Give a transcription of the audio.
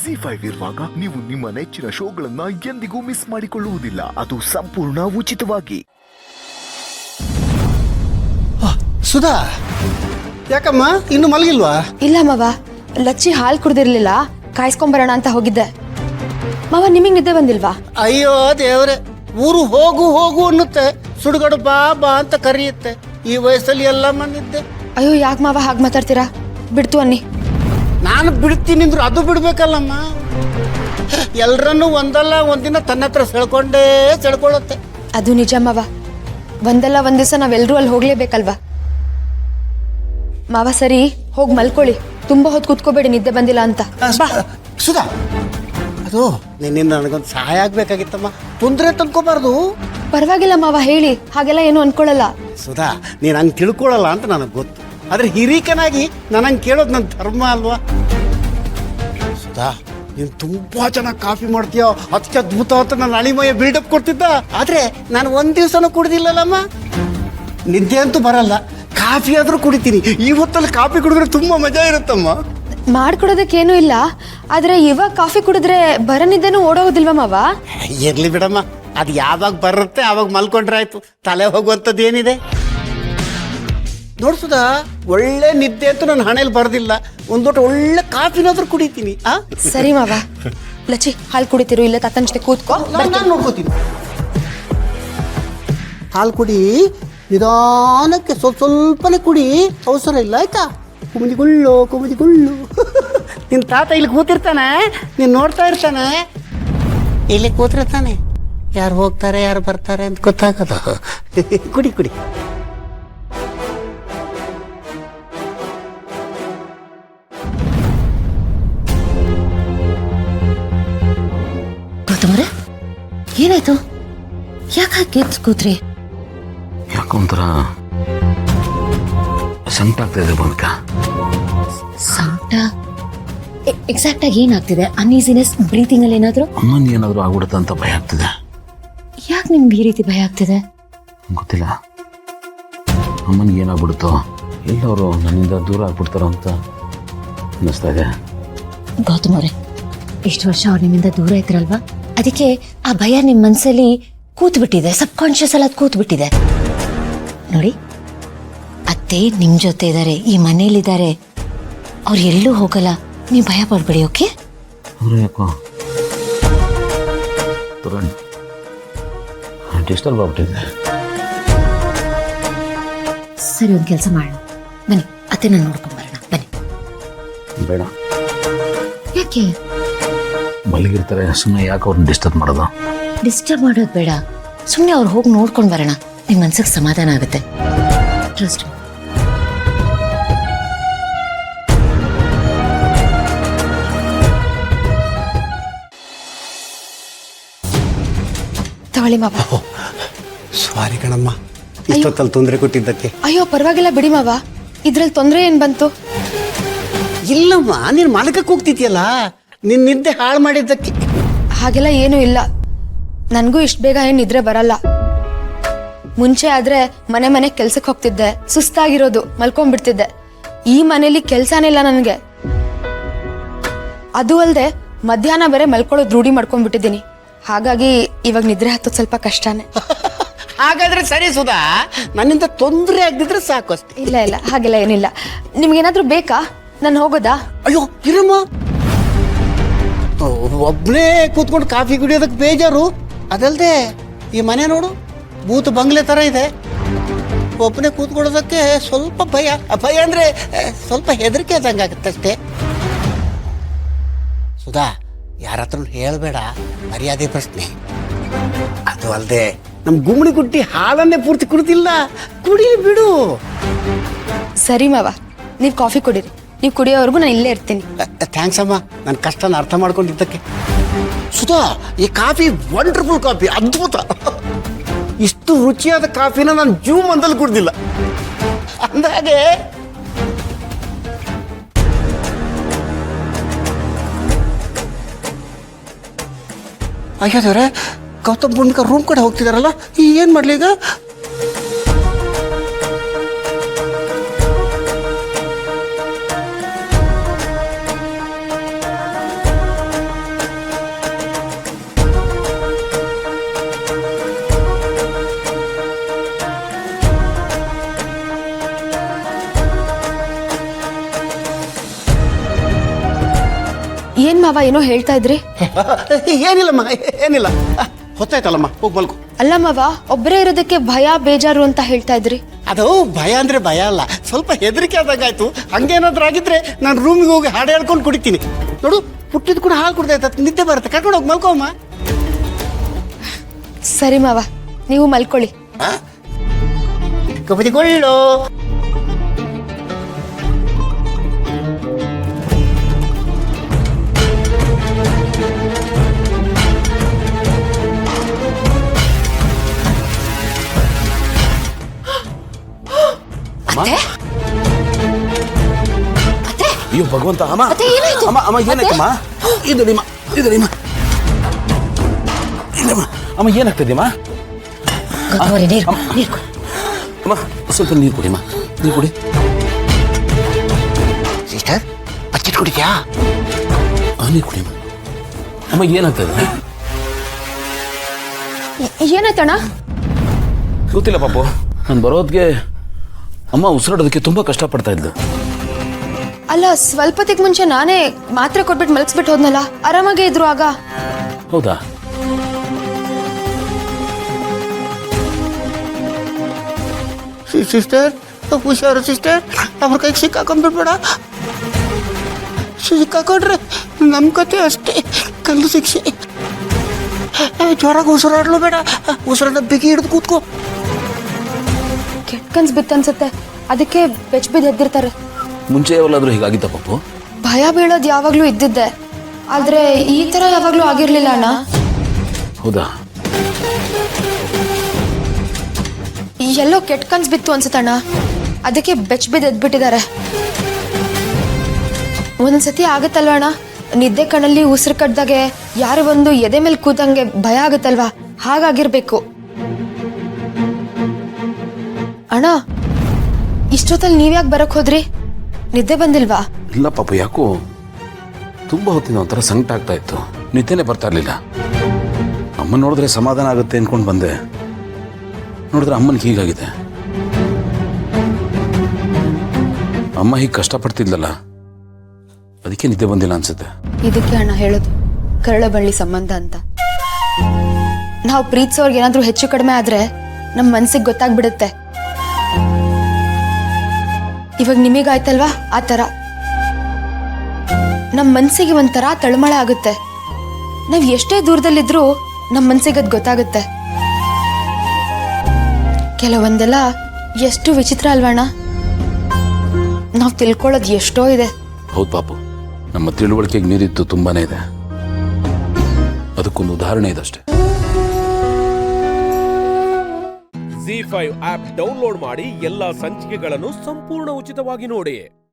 ಜಿ5 ಇರುವಾಗ ನೀವು ನಿಮ್ಮ ನೆಚ್ಚಿನ ಶೋಗಳನ್ನ ಎಂದಿಗೂ ಮಿಸ್ ಮಾಡಿಕೊಳ್ಳುವುದಿಲ್ಲ. ಅದು ಸಂಪೂರ್ಣ ಉಚಿತವಾಗಿ. ಸುಧಾ, ಯಾಕಮ್ಮ ಇನ್ನು ಮಲಗಿಲ್ವಾ? ಇಲ್ಲ ಮಾವ, ಲಚ್ಚಿ ಹಾಲು ಕುಡ್ದಿರ್ಲಿಲ್ಲ, ಕಾಯಿಸ್ಕೊಂಬರೋಣ ಅಂತ ಹೋಗಿದ್ದೆ. ಮಾವ, ನಿಮಗ್ ನಿದ್ದೆ ಬಂದಿಲ್ವಾ? ಅಯ್ಯೋ ದೇವ್ರೆ, ಊರು ಹೋಗು ಹೋಗು ಅನ್ನುತ್ತೆ, ಸುಡುಗಾಡು ಬಾ ಬಾ ಅಂತ ಕರೆಯುತ್ತೆ. ಈ ವಯಸ್ಸಲ್ಲಿ ಎಲ್ಲ ಮನಿದ್ದೆ. ಅಯ್ಯೋ, ಯಾಕೆ ಮಾವ ಹಾಗೆ ಮಾತಾಡ್ತೀರಾ? ಬಿಡ್ತು ಅನ್ನಿ. ನಾನು ಬಿಡ್ತೀನಿ ಅಂದ್ರು ಅದು ಬಿಡ್ಬೇಕಲ್ಲಮ್ಮ. ಎಲ್ರನ್ನೂ ಒಂದಲ್ಲ ಒಂದಿನ ತನ್ನ ಹತ್ರ ಸೆಳ್ಕೊಳ್ಳುತ್ತೆ. ಅದು ನಿಜ ಮಾವ, ಒಂದಲ್ಲ ಒಂದ್ ದಿವಸ ನಾವೆಲ್ಲರೂ ಅಲ್ಲಿ ಹೋಗ್ಲೇಬೇಕಲ್ವಾ? ಮಾವ ಸರಿ, ಹೋಗಿ ಮಲ್ಕೊಳ್ಳಿ. ತುಂಬಾ ಹೊತ್ತು ಕೂತ್ಕೋಬೇಡಿ, ನಿದ್ದೆ ಬಂದಿಲ್ಲ ಅಂತ. ಬಾ. ಸುಧಾ, ಅದು ನಿನ್ನಿಂದ ನನಗೊಂದು ಸಹಾಯ ಆಗ್ಬೇಕಾಗಿತ್ತಮ್ಮ. ತೊಂದರೆ ತಂದ್ಕೋಬಾರ್ದು. ಪರವಾಗಿಲ್ಲ ಮಾವ, ಹೇಳಿ, ಹಾಗೆಲ್ಲ ಏನು ಅನ್ಕೊಳ್ಳಲ್ಲ. ಸುಧಾ, ನೀನು ಹಂಗೆ ತಿಳ್ಕೊಳ್ಳಲ್ಲ ಅಂತ ನನಗೆ ಗೊತ್ತು. ಆದ್ರೆ ಹಿರೀಕನಾಗಿ ನಾನು ಹಂಗೆ ಕೇಳೋದು ನನ್ನ ಧರ್ಮ ಅಲ್ವಾ? ಸುಧಾ, ನೀನು ತುಂಬಾ ಚೆನ್ನಾಗಿ ಕಾಫಿ ಮಾಡ್ತೀಯೋ, ಅದಕ್ಕೆ ಅದ್ಭುತ ಅಂತ ನನ್ನ ಅಳಿಮಯ್ಯ ಬಿಲ್ಡಪ್ ಕೊಡ್ತಿದ್ದ. ಆದ್ರೆ ನಾನು ಒಂದ್ ದಿವ್ಸನೂ ಕುಡ್ದಿಲ್ಲಲ್ಲಮ್ಮ. ನಿದ್ದೆ ಅಂತೂ ಬರಲ್ಲ, ಕಾಫಿ ಆದ್ರೂ ಕುಡಿತೀನಿ. ಈ ಹೊತ್ತಲ್ಲಿ ಕಾಫಿ ಕುಡಿದ್ರೆ ತುಂಬಾ ಮಜಾ ಇರುತ್ತಮ್ಮ. ಮಾಡ್ಕೊಡೋದಕ್ಕೇನು ಇಲ್ಲ, ಆದ್ರೆ ಇವಾಗ ಕಾಫಿ ಕುಡಿದ್ರೆ ಬರನಿದ್ದೇನು ಓಡೋಗೋದಿಲ್ವಾ ಮಾವ? ಇರ್ಲಿ ಬಿಡಮ್ಮ, ಅದು ಯಾವಾಗ ಬರುತ್ತೆ ಆವಾಗ ಮಲ್ಕೊಂಡ್ರೆ ಆಯ್ತು. ತಲೆ ಹೋಗುವಂಥದ್ದು ಏನಿದೆ? ನೋಡ್ಸುದಾ, ಒಳ್ಳೆ ನಿದ್ದೆ ಅಂತೂ ನನ್ನ ಹಣೆಯಲ್ಲಿ ಬರೋದಿಲ್ಲ. ಒಂದೊಟ್ಟು ಒಳ್ಳೆ ಕಾಫಿನಾದ್ರೂ ಕುಡಿತೀನಿ. ಸರಿ ಮಾವ, ಲಚ್ಚಿ ಹಾಲು ಕುಡಿತಿರು, ಇಲ್ಲ ತಾತನ ಜೊತೆ ಕೂತ್ಕೋ. ನಾನು ನೋಡ್ಕೋತೀನಿ. ಹಾಲು ಕುಡಿ, ನಿಧಾನಕ್ಕೆ ಸ್ವಲ್ಪನೇ ಕುಡಿ, ಅವಸರ ಇಲ್ಲ ಆಯ್ತಾ? ಕುಮುದಿಗುಳ್ಳು ನಿನ್ನ ತಾತ ಇಲ್ಲಿ ಕೂತಿರ್ತಾನೆ, ನೀನು ನೋಡ್ತಾ ಇರ್ತಾನೆ. ಇಲ್ಲಿ ಕೂತಿರ್ತಾನೆ, ಯಾರು ಹೋಗ್ತಾರೆ ಯಾರು ಬರ್ತಾರೆ ಅಂತ ಗೊತ್ತಾಗದ. ಕುಡಿ ಕುಡಿ. ಗೌತಮರೇ, ಏನಾಯ್ತು? ಯಾಕೆ ಗೆದ್ದು ಕೂತ್ರಿ? ಯಾಕೊಂಥರ ಸಂಕಟ ಆಗ್ತಾ ಇದೆ ಬಂದ್ಕ. ಸಂಕಟ? ಎಕ್ಸಾಕ್ಟ್ ಆಗಿ ಏನಾಗ್ತಿದೆ? ಅನ್ಈಸಿನೆಸ್, ಬ್ರೀತಿಂಗ್ ಅಲ್ಲಿ ಏನಾದ್ರು? ಅಮ್ಮನ್ ಏನಾದ್ರು ಆಗ್ಬಿಡುತ್ತೆ ಅಂತ ಭಯ ಆಗ್ತಿದೆ. ಯಾಕೆ ನಿಮ್ಗೆ ಈ ರೀತಿ ಭಯ ಆಗ್ತಿದೆ? ಗೊತ್ತಿಲ್ಲ, ಅಮ್ಮನಿಗೆ ಏನಾಗ್ಬಿಡುತ್ತೋ, ಎಲ್ಲವರು ನನ್ನಿಂದ ದೂರ ಆಗ್ಬಿಡ್ತಾರೋ ಅಂತ ಅನ್ನಿಸ್ತಾ ಇದೆ. ಗೌತಮರೇ, ಇಷ್ಟು ವರ್ಷ ಅವ್ರು ನಿಮ್ಮಿಂದ ದೂರ ಇದ್ರಲ್ವಾ, ಅದಕ್ಕೆ ಆ ಭಯ ನಿಮ್ಮ ಮನಸ್ಸಲ್ಲಿ ಕೂತ್ ಬಿಟ್ಟಿದೆ, ಸಬ್ ಕಾನ್ಶಿಯಸ್ ಅಲ್ಲಿ ಅದು ಕೂತ್ ಬಿಟ್ಟಿದೆ. ನೋಡಿ, ಅತ್ತೆ ನಿಮ್ ಜೊತೆ ಇದ್ದಾರೆ, ಈ ಮನೇಲಿದ್ದಾರೆ, ಅವ್ರು ಎಲ್ಲೂ ಹೋಗಲ್ಲ, ನೀವು ಭಯ ಪಡ್ಬೇಡಿ. ಓಕೆ? ಅವರು ಯಾಕೋ ಡಿಸ್ಟರ್ಬ್ ಆಗ್ಬಿಟ್ಟಿದೆ. ಸರಿ, ಒಂದು ಕೆಲಸ ಮಾಡೋಣ, ಬನ್ನಿ, ಅತ್ತೆ ನಾನು ನೋಡ್ಕೊಂಡ್ ಬರೋಣ. ಬನ್ನಿ. ಬೇಡ, ಯಾಕೆ? ಮಲಗಿರ್ತಾರೆ, ಸುಮ್ಮನೆ ಯಾಕೆ ಅವ್ರನ್ನ ಡಿಸ್ಟರ್ಬ್ ಮಾಡೋದು? ಡಿಸ್ಟರ್ಬ್ ಮಾಡೋದು ಬೇಡ, ಸುಮ್ಮನೆ ಅವ್ರು ಹೋಗಿ ನೋಡ್ಕೊಂಡು ಬರೋಣ. ನಿಮ್ಮ ಮನ್ಸಿಗೆ ಸಮಾಧಾನ ಆಗುತ್ತೆ. ಟ್ರಸ್ಟ್. ತಗೊಳ್ಳಿ ಮಾವ. ಸಾರಿ ಕಣಮ್ಮ, ಇಷ್ಟೊತ್ತಲ್ಲಿ ತೊಂದರೆ ಕೊಟ್ಟಿದ್ದಕ್ಕೆ. ಅಯ್ಯೋ, ಪರವಾಗಿಲ್ಲ ಬಿಡಿ ಮಾವ, ಇದ್ರಲ್ಲಿ ತೊಂದರೆ ಏನ್ ಬಂತು? ಇಲ್ಲಮ್ಮ, ನೀನು ಮಾಲಕಕ್ಕೆ ಹೋಗ್ತಿದ್ಯಲ್ಲ, ನಿನ್ನ ನಿದ್ದೆ ಹಾಳು ಮಾಡಿದ್ದಕ್ಕೆ. ಹಾಗೆಲ್ಲ ಏನೂ ಇಲ್ಲ, ನನಗೂ ಇಷ್ಟು ಬೇಗ ಏನು ನಿದ್ರೆ ಬರಲ್ಲ. ಮುಂಚೆ ಆದ್ರೆ ಮನೆ ಕೆಲ್ಸಕ್ಕೆ ಹೋಗ್ತಿದ್ದೆ, ಸುಸ್ತಾಗಿರೋದು, ಮಲ್ಕೊಂಡ್ಬಿಡ್ತಿದ್ದೆ. ಈ ಮನೇಲಿ ಕೆಲ್ಸನೇ ಇಲ್ಲ ನನಗೆ. ಅದು ಅಲ್ಲದೆ ಮಧ್ಯಾಹ್ನ ಬೇರೆ ಮಲ್ಕೊಳ್ಳೋದು ರೂಢಿ ಮಾಡ್ಕೊಂಡ್ಬಿಟ್ಟಿದ್ದೀನಿ. ಹಾಗಾಗಿ ಇವಾಗ ನಿದ್ರೆ ಹತ್ತೋದು ಸ್ವಲ್ಪ ಕಷ್ಟನೇ. ಹಾಗಾದ್ರೆ ಸರಿ ಸುಧಾ, ನನ್ನಿಂದ ತೊಂದರೆ ಆಗದಿದ್ರೆ ಸಾಕು ಅಷ್ಟೇ. ಇಲ್ಲ, ಹಾಗೆಲ್ಲ ಏನಿಲ್ಲ. ನಿಮ್ಗೇನಾದ್ರೂ ಬೇಕಾ? ನಾನು ಹೋಗೋದಾ? ಅಯ್ಯೋ ಇರಮ್ಮ, ಒಬ್ಬನೇ ಕೂತ್ಕೊಂಡು ಕಾಫಿ ಕುಡಿಯೋದಕ್ಕೆ ಬೇಜಾರು. ಅದಲ್ದೆ ಈ ಮನೆ ನೋಡು, ಬೂತ್ ಬಂಗ್ಲೆ ತರ ಇದೆ. ಒಬ್ಬನೇ ಕೂತ್ಕೊಳ್ಳೋದಕ್ಕೆ ಸ್ವಲ್ಪ ಭಯ. ಭಯ ಅಂದ್ರೆ ಸ್ವಲ್ಪ ಹೆದರಿಕೆ ಆದಂಗಾಗತ್ತಷ್ಟೇ. ಸುಧಾ, ಯಾರ ಹತ್ರ ಹೇಳ್ಬೇಡ, ಮರ್ಯಾದೆ ಪ್ರಶ್ನೆ. ಅದು ಅಲ್ಲದೆ ನಮ್ ಗುಮ್ಮಡಿ ಗುಟ್ಟಿ ಹಾಲನ್ನೇ ಪೂರ್ತಿ ಕುಡಿದಿಲ್ಲ, ಕುಡಿ ಬಿಡು. ಸರಿ ಮಾವ, ನೀವು ಕಾಫಿ ಕುಡೀರಿ. ನೀವು ಕುಡಿಯೋವರೆಗೂ ನಾನು ಇಲ್ಲೇ ಇರ್ತೀನಿ. ಥ್ಯಾಂಕ್ಸ್ ಅಮ್ಮ, ನನ್ನ ಕಷ್ಟನ ಅರ್ಥ ಮಾಡ್ಕೊಂಡಿದ್ದಕ್ಕೆ. ಸುಧಾ, ಈ ಕಾಫಿ ವಂಡರ್ಫುಲ್ ಕಾಫಿ, ಅದ್ಭುತ. ಇಷ್ಟು ರುಚಿಯಾದ ಕಾಫಿನ ನಾನು ಜೀವನದಲ್ಲಿ ಕುಡ್ದಿಲ್ಲ. ಅಂದಾಗೆ ಅಯ್ಯದವ್ರೆ, ಗೌತಮ್ ಭೂಮಿಕಾ ರೂಮ್ ಕಡೆ ಹೋಗ್ತಿದಾರಲ್ಲ, ಏನ್ ಮಾಡ್ಲಿ ಈಗ? ಏನ್ ಮಾವ ಏನೋ ಹೇಳ್ತಾ ಇದ್ರಿ? ಏನಿಲ್ಲಮ್ಮ ಏನಿಲ್ಲ. ಹೊತ್ತಾಯ್ತಲ್ಲಮ್ಮ, ಹೋಗಿ ಮಲ್ಕೊ. ಅಲ್ಲ ಮಾವ, ಒಬ್ಬರೇ ಇರೋದಕ್ಕೆ ಭಯ ಬೇಜಾರು ಅಂತ ಹೇಳ್ತಾ ಇದ್ರಿ. ಅದು ಭಯ ಅಂದ್ರೆ ಭಯ ಅಲ್ಲ, ಸ್ವಲ್ಪ ಹೆದರಿಕೆ ಆದಾಗಾಯ್ತು. ಹಂಗೇನಾದ್ರೂ ಆಗಿದ್ರೆ ನಾನು ರೂಮಿಗೆ ಹೋಗಿ ಹಾಡು ಹೇಳ್ಕೊಂಡು ಕುಡಿತೀನಿ. ನೋಡು, ಪುಟ್ಟಿದ್ ಕೂಡ ಹಾಲು ಕುಡ್ದಾಯ್ತು, ನಿದ್ದೆ ಬರುತ್ತೆ. ಕರ್ಕೊಂಡು ಹೋಗಿ ಮಲ್ಕೋಮ್ಮ. ಸರಿ ಮಾವ, ನೀವು ಮಲ್ಕೊಳ್ಳಿ. ಕಬದಿಗೊಳ್ಳು. ಅಯ್ಯೋ ಭಗವಂತ, ಅಮ್ಮ ಅತ್ತೆ, ಏನಾಯ್ತು? ಅಮ್ಮ ಅಮ್ಮ ಏನಾಯ್ತಮ್ಮ? ಇದರಿಮ್ಮ ಇದರಿಮ್ಮ ಅಮ್ಮ, ಏನಾಗ್ತದೆಮ್ಮ? ಗೌತಮರೇ, ನೀರು ನೀರು ಕೊಡು. ಅಮ್ಮ ಸ್ವಲ್ಪ ನೀರು ಕುಡಿಯಮ್ಮ, ನೀರು ಕುಡಿ. ಸಿಸ್ಟರ್, ಬಚ್ಚಿಟ್ ಕುಡಿದ್ಯಾ? ನೀರು ಕುಡಿಯಮ್ಮ. ಅಮ್ಮ ಏನಾಗ್ತದೆ? ಏನಾಯ್ತಣ್ಣ? ಗೊತ್ತಿಲ್ಲ ಪಾಪು, ನಾನು ಬರೋದ್ಗೆ ಅಮ್ಮ ಉಸಿರಾಡೋದಕ್ಕೆ ತುಂಬಾ ಕಷ್ಟಪಡ್ತಾ ಇದ್ಲು. ಅಲ್ಲ, ಸ್ವಲ್ಪತ್ತಿಗೆ ಮುಂಚೆ ನಾನೇ ಮಾತ್ರೆ ಕೊಟ್ಬಿಟ್ಟು ಮಲಗಿಸ್ಬಿಟ್ಟು ಹೋದ್ನಲ್ಲ, ಆರಾಮಾಗೇ ಇದ್ರು ಆಗ. ಹೌದಾ? ಸಿಸ್ಟರ್, ಹುಷಾರು ಸಿಸ್ಟರ್. ಅವ್ರ ಕೈಗೆ ಸಿಕ್ಕಾಕೊಂಡ್ಬಿಡ್ಬೇಡ. ಸಿಕ್ಕಾಕೊಂಡ್ರೆ ನಮ್ಮ ಕತೆ ಅಷ್ಟೇ, ಕಲ್ಲು ಶಿಕ್ಷೆ. ಜ್ವರಾಗ ಉಸಿರಾಡ್ಲು ಬೇಡ, ಉಸಿರನ್ನ ಬಿಗಿ ಹಿಡಿದು ಕೂತ್ಕೋ. ಕೆಟ್ಟ ಕನ್ಸ್ ಬಿತ್ತನ್ಸುತ್ತೆ, ಅದಕ್ಕೆ ಬೆಚ್ಚ ಬಿದ್ದು ಎದ್ದಿರ್ತಾರೆ. ಮುಂಚೆ ಯಾವಾಗಲಾದ್ರೂ ಹೀಗಾಗಿತ್ತ ಪಾಪು? ಭಯ ಬೀಳೋದು ಯಾವಾಗ್ಲೂ ಇದ್ದಿದ್ದೆ, ಆದ್ರೆ ಈ ತರ ಯಾವಾಗ್ಲೂ ಆಗಿರ್ಲಿಲ್ಲ ಅಣ್ಣ. ಹೌದಾ? ಎಲ್ಲೋ ಕೆಟ್ಟ ಕನ್ಸ್ ಬಿತ್ತು ಅನ್ಸುತ್ತಣ್ಣ, ಅದಕ್ಕೆ ಬೆಚ್ಚ ಬಿದ್ದು ಎದ್ಬಿಟ್ಟಿದ್ದಾರೆ. ಒಂದೊಂದ್ಸತಿ ಆಗತ್ತಲ್ವ ಅಣ್ಣ, ನಿದ್ದೆ ಕಣ್ಣಲ್ಲಿ ಉಸಿರು ಕಟ್ದಾಗೆ ಯಾರು ಒಂದು ಎದೆ ಮೇಲೆ ಕೂತಂಗೆ ಭಯ ಆಗುತ್ತಲ್ವಾ, ಹಾಗಾಗಿರ್ಬೇಕು. ಅಣ್ಣ, ಇಷ್ಟೊತ್ತಲ್ಲಿ ನೀವ್ಯಾಕೆ ಬರಕ್ ಹೋದ್ರಿ? ನಿದ್ದೆ ಬಂದಿಲ್ವಾ? ಇಲ್ಲ ಪಾಪು, ಯಾಕೋ ತುಂಬಾ ಹೊತ್ತಿನ ಒಂಥರ ಸಂಕಟ ಆಗ್ತಾ ಇತ್ತು, ನಿದ್ದೆನೆ ಬರ್ತಾ ಇರ್ಲಿಲ್ಲ. ಅಮ್ಮ ನೋಡಿದ್ರೆ ಸಮಾಧಾನ ಆಗುತ್ತೆ ಅನ್ಕೊಂಡು ಬಂದೆ, ನೋಡಿದ್ರೆ ಅಮ್ಮನಿಗೆ ಹೀಗಾಗಿದೆ. ಅಮ್ಮ ಹೀಗೆ ಕಷ್ಟಪಡ್ತಿದ್ಲಲ್ಲ, ಅದಕ್ಕೆ ನಿದ್ದೆ ಬಂದಿಲ್ಲ ಅನ್ಸುತ್ತೆ. ಇದಕ್ಕೆ ಅಣ್ಣ ಹೇಳೋದು ಕರಳ ಬಳ್ಳಿ ಸಂಬಂಧ ಅಂತ. ನಾವು ಪ್ರೀತಿಸೋರ್ಗೆ ಏನಾದ್ರೂ ಹೆಚ್ಚು ಕಡಿಮೆ ಆದ್ರೆ ನಮ್ಮ ಮನ್ಸಿಗೆ ಗೊತ್ತಾಗ್ಬಿಡುತ್ತೆ. ಇವಾಗ ನಿಮಗಾಯ್ತಲ್ವಾ ಆ ಥರ, ನಮ್ಮ ಮನ್ಸಿಗೆ ಒಂಥರ ತಳಮಳ ಆಗುತ್ತೆ. ನಾವ್ ಎಷ್ಟೇ ದೂರದಲ್ಲಿದ್ರೂ ನಮ್ಮ ಮನ್ಸಿಗೆ ಅದು ಗೊತ್ತಾಗುತ್ತೆ. ಕೆಲವೊಂದೆಲ್ಲ ಎಷ್ಟು ವಿಚಿತ್ರ ಅಲ್ವಣ್ಣ, ನಾವು ತಿಳ್ಕೊಳ್ಳೋದು ಎಷ್ಟೋ ಇದೆ. ಹೌದು ಪಾಪು, ನಮ್ಮ ತಿಳುವಳಿಕೆಗೆ ಮೀರಿದ್ದು ತುಂಬಾನೇ ಇದೆ. ಅದಕ್ಕೊಂದು ಉದಾಹರಣೆ ಇದಷ್ಟೇ. ZEE5 ಆಪ್ ಡೌನ್ಲೋಡ್ ಮಾಡಿ ಎಲ್ಲಾ ಸಂಚಿಕೆಗಳನ್ನು ಸಂಪೂರ್ಣ ಉಚಿತವಾಗಿ ನೋಡಿ.